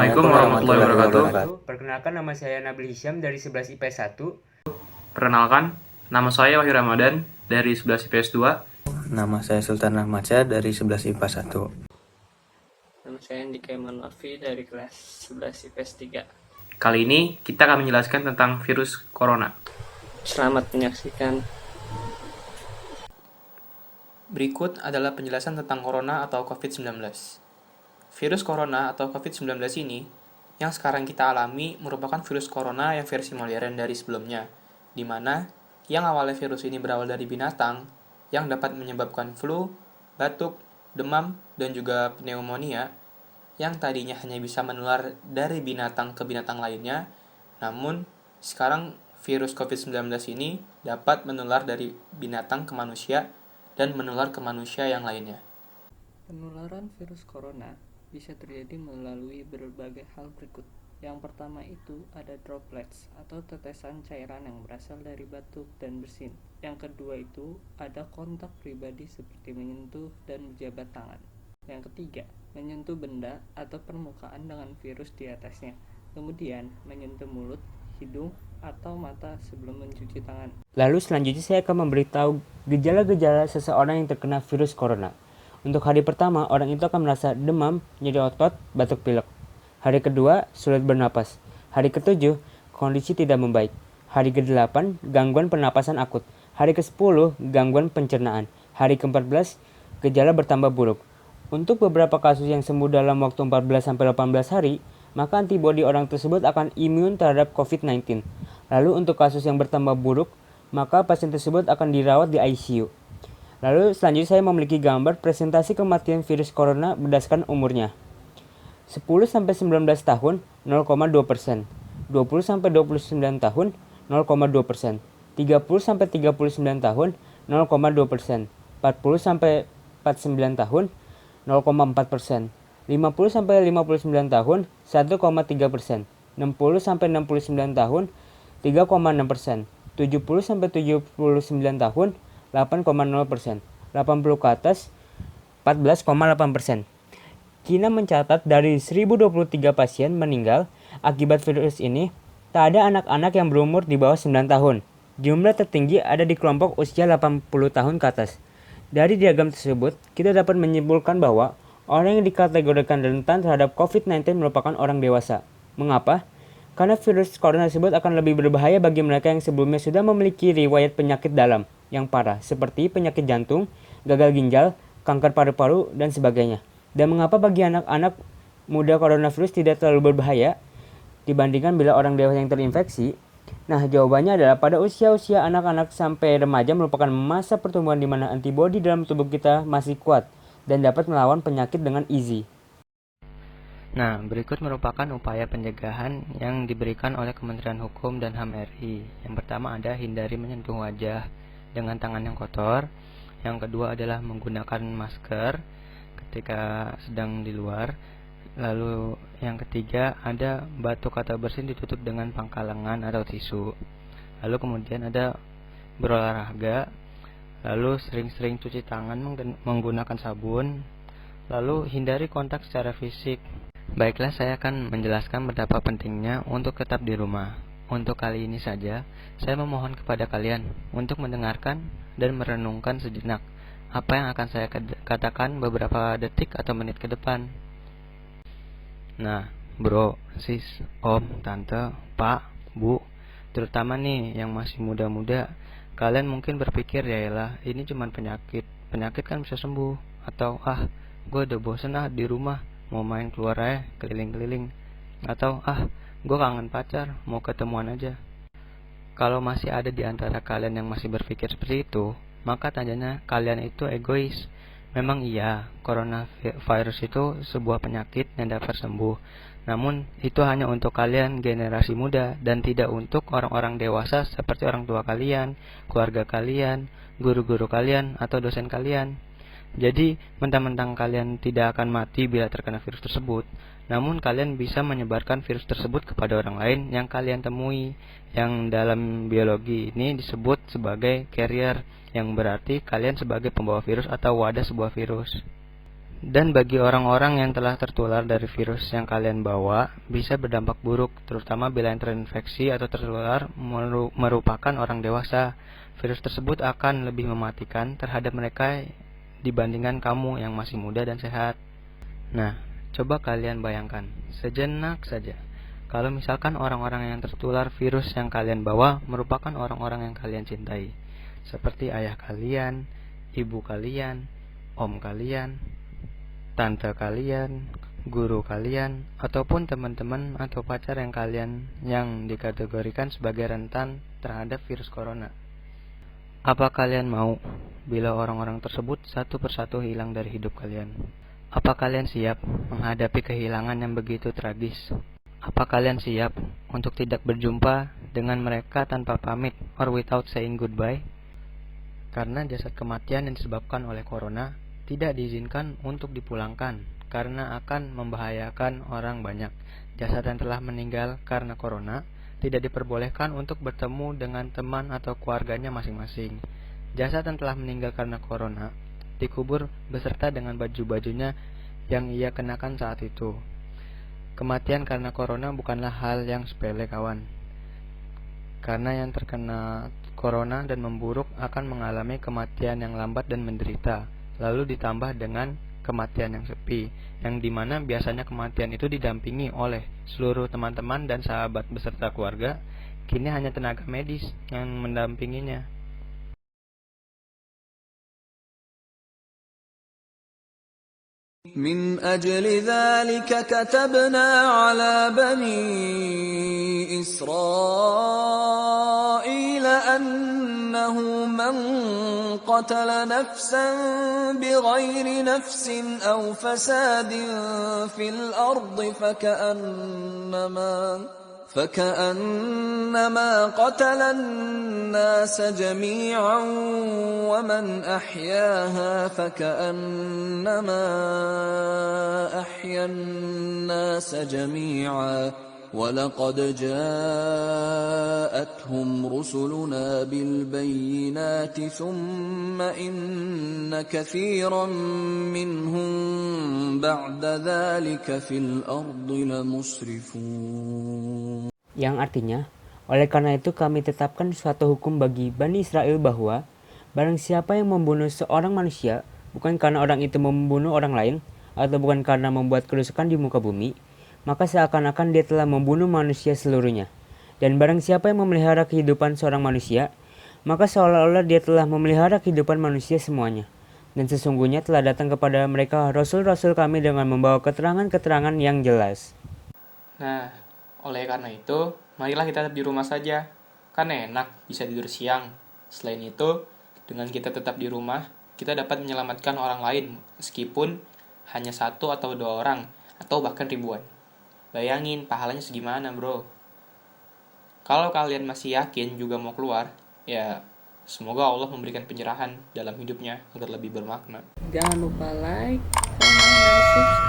Assalamualaikum warahmatullahi wabarakatuh. Perkenalkan, nama saya Nabil Hisyam dari 11 IPS 1. Perkenalkan, nama saya Wahyu Ramadan dari 11 IPS 2. Nama saya Sultan Rahmatsyah dari 11 IPA 1. Nama saya Andika Iman Wafi dari kelas 11 IPS 3. Kali ini kita akan menjelaskan tentang virus corona. Selamat menyaksikan. Berikut adalah penjelasan tentang corona atau COVID-19. Virus corona atau COVID-19 ini yang sekarang kita alami merupakan virus corona yang versi modern dari sebelumnya, di mana yang awalnya virus ini berawal dari binatang yang dapat menyebabkan flu, batuk, demam, dan juga pneumonia yang tadinya hanya bisa menular dari binatang ke binatang lainnya, namun sekarang virus COVID-19 ini dapat menular dari binatang ke manusia dan menular ke manusia yang lainnya. Penularan virus corona bisa terjadi melalui berbagai hal berikut. Yang pertama itu ada droplets atau tetesan cairan yang berasal dari batuk dan bersin. Yang kedua itu ada kontak pribadi seperti menyentuh dan berjabat tangan. Yang ketiga, menyentuh benda atau permukaan dengan virus di atasnya. Kemudian menyentuh mulut, hidung, atau mata sebelum mencuci tangan. Lalu selanjutnya saya akan memberitahu gejala-gejala seseorang yang terkena virus corona. Untuk hari pertama, orang itu akan merasa demam, nyeri otot, batuk pilek. Hari kedua, sulit bernapas. Hari ketujuh, kondisi tidak membaik. Hari ke-8, gangguan pernapasan akut. Hari ke-10, gangguan pencernaan. Hari ke-14, gejala bertambah buruk. Untuk beberapa kasus yang sembuh dalam waktu 14-18 hari, maka antibodi orang tersebut akan imun terhadap COVID-19. Lalu untuk kasus yang bertambah buruk, maka pasien tersebut akan dirawat di ICU. Lalu selanjutnya saya memiliki gambar presentasi kematian virus corona berdasarkan umurnya. 10-19 tahun 0,2%, 20-29 tahun 0,2%, 30-39 tahun 0,2%, 40-49 tahun 0,4%, 50-59 tahun 1,3%, 60-69 tahun 3,6%, 70-79 tahun 8,0%, 80 ke atas 14,8%. China mencatat dari 1023 pasien meninggal akibat virus ini, tak ada anak-anak yang berumur di bawah 9 tahun. Jumlah tertinggi ada di kelompok usia 80 tahun ke atas. Dari diagram tersebut, kita dapat menyimpulkan bahwa orang yang dikategorikan rentan terhadap COVID-19 merupakan orang dewasa. Mengapa? Karena virus corona tersebut akan lebih berbahaya bagi mereka yang sebelumnya sudah memiliki riwayat penyakit dalam yang parah, seperti penyakit jantung, gagal ginjal, kanker paru-paru, dan sebagainya. Dan mengapa bagi anak-anak muda coronavirus tidak terlalu berbahaya dibandingkan bila orang dewasa yang terinfeksi? Nah, jawabannya adalah pada usia-usia anak-anak sampai remaja merupakan masa pertumbuhan di mana antibodi dalam tubuh kita masih kuat dan dapat melawan penyakit dengan easy. Nah, berikut merupakan upaya pencegahan yang diberikan oleh Kementerian Hukum dan HAM RI. Yang pertama ada hindari menyentuh wajah dengan tangan yang kotor. Yang kedua adalah menggunakan masker ketika sedang di luar. Lalu yang ketiga ada batuk atau bersin ditutup dengan pangkal lengan atau tisu. Lalu kemudian ada berolahraga. Lalu sering-sering cuci tangan menggunakan sabun. Lalu hindari kontak secara fisik. Baiklah, saya akan menjelaskan betapa pentingnya untuk tetap di rumah. Untuk kali ini saja, saya memohon kepada kalian untuk mendengarkan dan merenungkan sejenak apa yang akan saya katakan beberapa detik atau menit ke depan. Nah, bro, sis, om, tante, pak, bu, terutama nih yang masih muda-muda, kalian mungkin berpikir yaelah ini cuma penyakit kan bisa sembuh. Atau gue udah bosen di rumah, mau main keluar aja keliling-keliling. Atau gue kangen pacar, mau ketemuan aja. Kalau masih ada di antara kalian yang masih berpikir seperti itu, maka tandanya kalian itu egois. Memang iya, coronavirus itu sebuah penyakit yang dapat sembuh. Namun itu hanya untuk kalian generasi muda dan tidak untuk orang-orang dewasa seperti orang tua kalian, keluarga kalian, guru-guru kalian, atau dosen kalian. Jadi, mentang-mentang kalian tidak akan mati bila terkena virus tersebut, namun kalian bisa menyebarkan virus tersebut kepada orang lain yang kalian temui, yang dalam biologi ini disebut sebagai carrier, yang berarti kalian sebagai pembawa virus atau wadah sebuah virus. Dan bagi orang-orang yang telah tertular dari virus yang kalian bawa, bisa berdampak buruk, terutama bila yang terinfeksi atau tertular merupakan orang dewasa. Virus tersebut akan lebih mematikan terhadap mereka dibandingkan kamu yang masih muda dan sehat. Nah, coba kalian bayangkan, sejenak saja, kalau misalkan orang-orang yang tertular virus yang kalian bawa merupakan orang-orang yang kalian cintai, seperti ayah kalian, ibu kalian, om kalian, tante kalian, guru kalian, ataupun teman-teman atau pacar yang dikategorikan sebagai rentan terhadap virus corona. Apa kalian mau bila orang-orang tersebut satu persatu hilang dari hidup kalian? Apa kalian siap menghadapi kehilangan yang begitu tragis? Apa kalian siap untuk tidak berjumpa dengan mereka tanpa pamit or without saying goodbye? Karena jasad kematian yang disebabkan oleh corona tidak diizinkan untuk dipulangkan karena akan membahayakan orang banyak. Jasad yang telah meninggal karena corona tidak diperbolehkan untuk bertemu dengan teman atau keluarganya masing-masing. Jasad yang telah meninggal karena corona dikubur beserta dengan baju-bajunya yang ia kenakan saat itu. Kematian karena corona bukanlah hal yang sepele, kawan. Karena yang terkena corona dan memburuk akan mengalami kematian yang lambat dan menderita, lalu ditambah dengan kematian yang sepi, yang dimana biasanya kematian itu didampingi oleh seluruh teman-teman dan sahabat beserta keluarga, kini hanya tenaga medis yang mendampinginya. من أجل ذلك كتبنا على بني إسرائيل أنه من قتل نفسا بغير نفس أو فساد في الأرض فكأنما قتل الناس جميعا ومن أحياها فكأنما أحيا الناس جميعا ولقد جاءتهم رسلنا بالبينات ثم إن كثيرا منهم بعد ذلك في الأرض لمسرفون. Yang artinya, oleh karena itu kami tetapkan suatu hukum bagi Bani Israel bahwa barang siapa yang membunuh seorang manusia bukan karena orang itu membunuh orang lain atau bukan karena membuat kerusakan di muka bumi, maka seakan-akan dia telah membunuh manusia seluruhnya. Dan barang siapa yang memelihara kehidupan seorang manusia, maka seolah-olah dia telah memelihara kehidupan manusia semuanya. Dan sesungguhnya telah datang kepada mereka rasul-rasul kami dengan membawa keterangan-keterangan yang jelas. Nah, oleh karena itu, marilah kita tetap di rumah saja. Kan enak, bisa tidur siang. Selain itu, dengan kita tetap di rumah, kita dapat menyelamatkan orang lain, meskipun hanya 1 atau 2 orang, atau bahkan ribuan. Bayangin, pahalanya segimana, bro. Kalau kalian masih yakin juga mau keluar, ya semoga Allah memberikan pencerahan dalam hidupnya agar lebih bermakna. Jangan lupa like, comment, dan subscribe.